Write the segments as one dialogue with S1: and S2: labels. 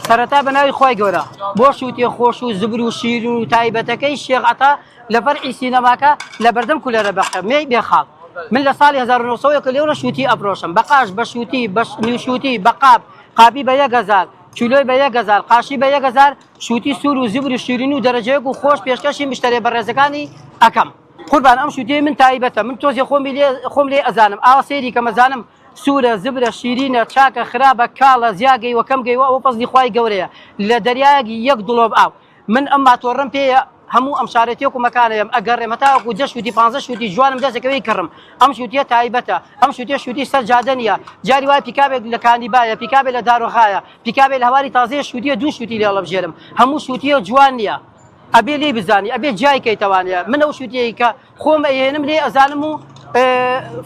S1: سەرەتا بەناوی خۆی گەورە بۆ شووتی خۆش و زبر و شیر و تایبەتەکەی شێخ عەتا لە فەرعی سینەماکە لە بەردەم کولەرە بەخەمەی بێخاڵ من لە ساڵی 1990 لێوە شووتی ئەفرۆشم بەقاش بە شووتی بە نیوشووتی بە قاپی بە 1000 کیلۆی بە 1000 قاشی بە 1000 شووتی سوور و زبر و شیرین و دەرەجەیەک و خۆش پێشکەشی مشتەرێ بەڕێزەکانی ئەکەم قوربان ئەم شووتەی من تایبەتە من تۆزی خۆم لێ ئەزانم ئاوا سەیری کە مەزانم سوورە زبرە شیرینە چاکە خراپە کاڵە زیاگەی وەکەم گەیوە ئەوە فەزلی خوای گەورەیە لە دەریایەکی 1 دڵۆب ئاو من ئەم ماتۆڕم پێیە هەموو ئەم شارەتێک و مەکانەیەم ئەگەڕێمە تاوەکو 10 شووتی 15 شووتی جوانم دەستەکەوەی کڕم ئەم شووتیە تایبەتە ئەم شووتیە شووتی سەر جادە نیە جاری وای پیکابێک لە کاندیبایە پیکابێک لە دارۆخایە پیکابێک لە هەواری تازەیە شووتیە دوو شووتی لێ هەڵەبژێرم هەموو شووتیە جوان نییە ئەبێ لێ بزانی ئەبێ جای کەیتەوانەیە من ئەو شووتیەی کە خۆم ئەهێنم لێ ئەزانم و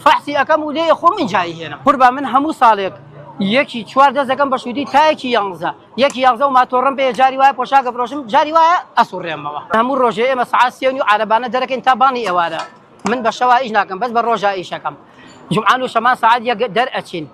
S1: فەحسی ئەەکەم و لێ خۆم ئینجای هێنم قوربان من هەموو ساڵێک یەکی 4 دەست دەکەم بە شووتی تایەکی 11 یەکی 11 و ماتۆڕم پێ جاری وایە پۆشاکە فرۆشم جاری وایە ئەسوڕێمەوە هەموو ڕۆژێ ئێمە سەعات 3 و عەرەبانە دەرەکەین تا بانی ئێوارە من بە شەوا ئیش ناکەم بەس بە ڕۆژە ئیشەکەم جومعان و شەمان سەعات 1 دەرئەچین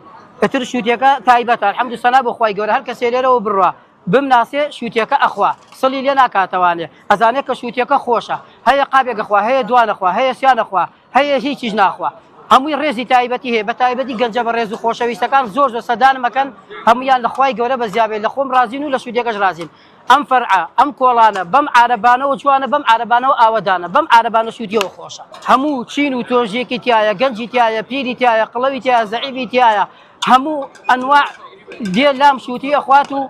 S1: ئەتر شووتیەکە تایبەتە الحەمدو سەنا بۆ خوای گەورە هەر کەسێ لێرەوە بڕوا بمناسێ شووتیەکە ئەخوا سڵی لێ ناکاتەوانێ ئەزانێت کە شووتیەکە خۆشە هەیە قاپێکەخوا هەیە دوانەخوا هەیە سیانەخوا هەیە هیچیش ناخوا هەمووی ڕێزی تایبەتی هەیە بە تایبەتی گەنجە بە ڕێز و خۆشەویستەکان زۆر سەدانمەکەن هەمویان لە خوای گەورە بە زیابێت لە خۆم رازین و لە شووتیەکەش رازین ئەم فەرعە ئەم کۆڵانە بەم عارەبانەوە جوانە بەم عارەبانەوە ئاوەدانە بەم عارەبانە شووتیەوە خۆشە هەموو چین و تۆژیەکی تایە گەنجی تایە پیری تایە قڵەوی تایە زەعیبی تایە هەموو ئەنواع دێ لام شووتی ئەخوات و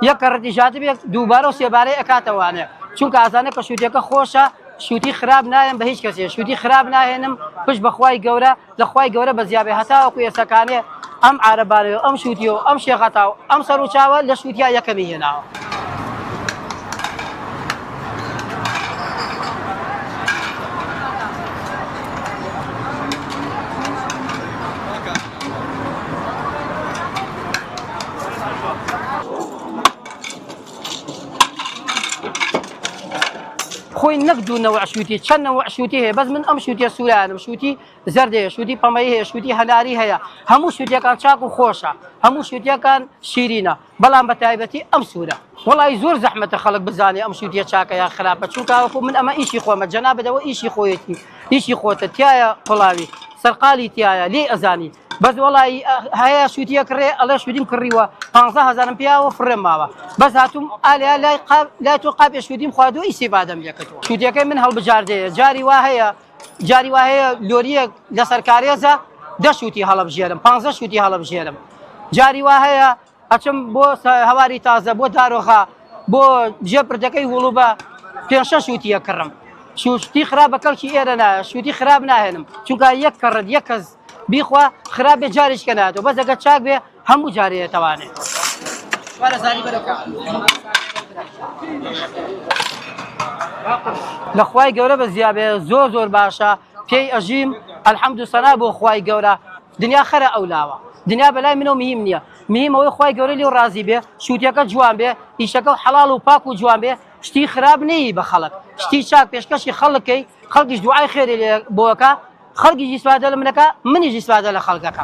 S1: یەک کەڕەتی ژاتە بێت دووبارە و سێبارەی ئەکاتەوانێ چونکە ئازانێت کە شووتیەکە خۆشە شووتی خراپ ناهێن بە هیچ کەسێ شووتی خراپ ناهێنم پشت بەخوای گەورە لە خوای گەورە بە زیابێ هەتاوەکو ئێسەکانێ ئەم عارەبانەوە ئەم شووتیەوە ئەم شێخ عەتا و ئەم سەر و چاوە لە شووتیا یەکەمی هێناوە خۆی نەک دوو نەوع شووتی چەند نەوع شووتی هەیە بەس من ئەم شووتیە سوورانم شووتی زەرد هەیە شووتی پەمەی هەیە شووتی هەناری هەیە هەموو شووتیەکان چاک و خۆشە هەموو شووتیەکان شیرینە بەڵام بە تایبەتی ئەم سوورە وەڵی زۆر زەحمەتە خەڵک بزانێ ئەم شووتیە چاکە یا خراپە چونکە وەکو من ئەمە ئیشی خۆمە جەنابەتەوە ئیشی خۆیەتی ئیشی خۆتە تایە قوڵاوی سەرقالی تایە لێ ئەزانی بەس وەڵی هەیە شووتیە کڕێ ئەڵێ شووتیم کڕیوە 15000 پیاوە فڕێم ماوە بەس هاتووم ئالیا لای تۆ قاپێ شووتیم خواردووە ئیسیفادەم لێکردووە شووتیەکەی من هەڵبژاردەیە جاری وا هەیە لۆریەک لەسەر کارێزە 10 شووتی هەڵەبژێرم 15 شووتی هەڵەبژێرم جاری وا هەیە ئەچم بۆ هەواری تازە بۆ دارۆخا بۆ جێپردەکەی هوڵوبە 5 شووتیە کڕم شووتی خراپ بە کەڵکی ئێرە نایە شووتی خراپ ناهێنم چونکە یەک کەڕت یەک کەس بیخوا خراپ بێ جاریشکە ناتەوە بەس ئەگەر چاک بێ هەموو جارەیەتەوانێت لە خوای گەورە بە زیابێ زۆر باشە پێی ئەژیم ئەلحەمدو سەنا بۆ خوای گەورە دنیا خەرە ئەولاوە دنیا بەلای منەوە مهم نییە مهم ئەوەی خوای گەورە لێو ڕازی بێ شووتیەکە جوان بێ ئیشەکە حەڵاڵ و پاک و جوان بێ شتی خراپ نەیی بە خەڵک شتی چاک پێشکەشی خەڵکەی خەڵکیش دوعای خێری لێ بۆکە خەڵکی ئیسفادە لە منەکە منیش ئیسفادە لە خەڵکەکە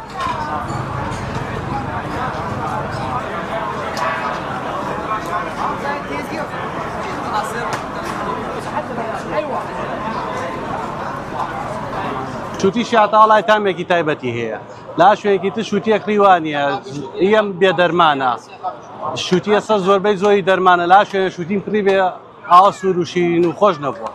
S2: شووتی شاتاڵای تامێکی تایبەتی هەیە لا شوێکی تر شووتیە کڕیوانە ئەم بێدەرمانە شووتیە سەر زۆربەی زۆری دەرمانە لا شوێن شووتیم کڕی بێ ئاوا سوور و شیرین و خۆش نەبووە